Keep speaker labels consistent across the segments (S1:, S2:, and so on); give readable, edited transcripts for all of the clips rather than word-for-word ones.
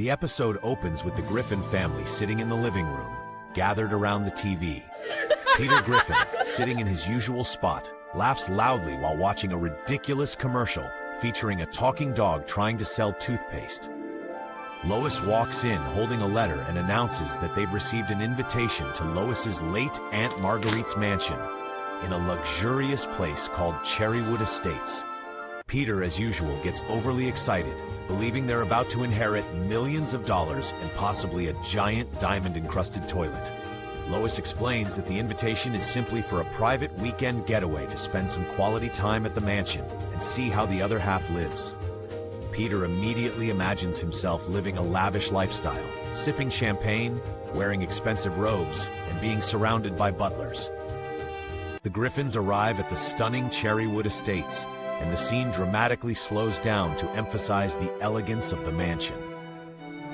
S1: The episode opens with the Griffin family sitting in the living room, gathered around the TV. Peter Griffin, sitting in his usual spot, laughs loudly while watching a ridiculous commercial featuring a talking dog trying to sell toothpaste. Lois walks in holding a letter and announces that they've received an invitation to Lois's late Aunt Marguerite's mansion in a luxurious place called Cherrywood Estates. Peter, as usual, gets overly excited, believing they're about to inherit millions of dollars and possibly a giant diamond-encrusted toilet. Lois explains that the invitation is simply for a private weekend getaway to spend some quality time at the mansion and see how the other half lives. Peter immediately imagines himself living a lavish lifestyle, sipping champagne, wearing expensive robes, and being surrounded by butlers. The Griffins arrive at the stunning Cherrywood Estates, and the scene dramatically slows down to emphasize the elegance of the mansion.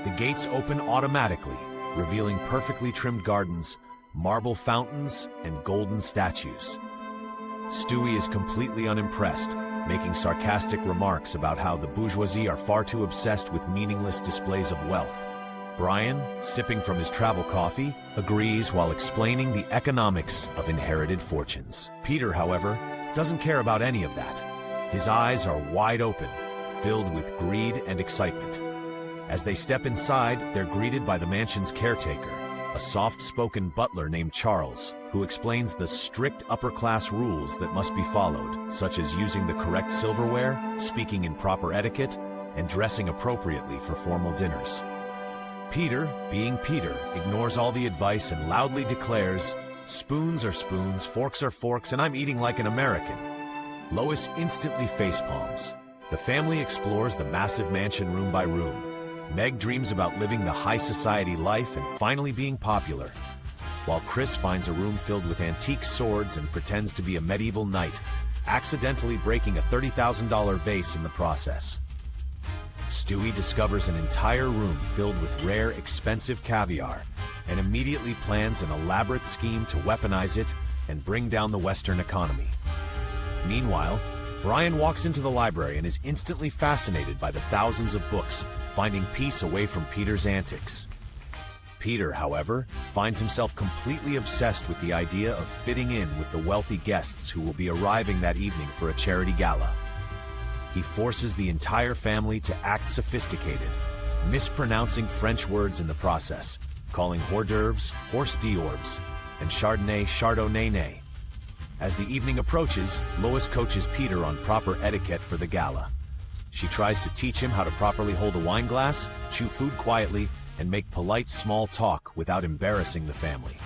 S1: The gates open automatically, revealing perfectly trimmed gardens, marble fountains, and golden statues. Stewie is completely unimpressed, making sarcastic remarks about how the bourgeoisie are far too obsessed with meaningless displays of wealth. Brian, sipping from his travel coffee, agrees while explaining the economics of inherited fortunes. Peter, however, doesn't care about any of that. His eyes are wide open, filled with greed and excitement. As they step inside, they're greeted by the mansion's caretaker, a soft-spoken butler named Charles, who explains the strict upper-class rules that must be followed, such as using the correct silverware, speaking in proper etiquette, and dressing appropriately for formal dinners. Peter, being Peter, ignores all the advice and loudly declares, "Spoons are spoons, forks are forks, and I'm eating like an American." Lois instantly facepalms. The family explores the massive mansion room by room. Meg dreams about living the high society life and finally being popular, while Chris finds a room filled with antique swords and pretends to be a medieval knight, accidentally breaking a $30,000 vase in the process. Stewie discovers an entire room filled with rare, expensive caviar and immediately plans an elaborate scheme to weaponize it and bring down the Western economy. Meanwhile, Brian walks into the library and is instantly fascinated by the thousands of books, finding peace away from Peter's antics. Peter, however, finds himself completely obsessed with the idea of fitting in with the wealthy guests who will be arriving that evening for a charity gala. He forces the entire family to act sophisticated, mispronouncing French words in the process, calling hors d'oeuvres horse d'orbs and Chardonnay chardonnay. As the evening approaches, Lois coaches Peter on proper etiquette for the gala. She tries to teach him how to properly hold a wine glass, chew food quietly, and make polite small talk without embarrassing the family.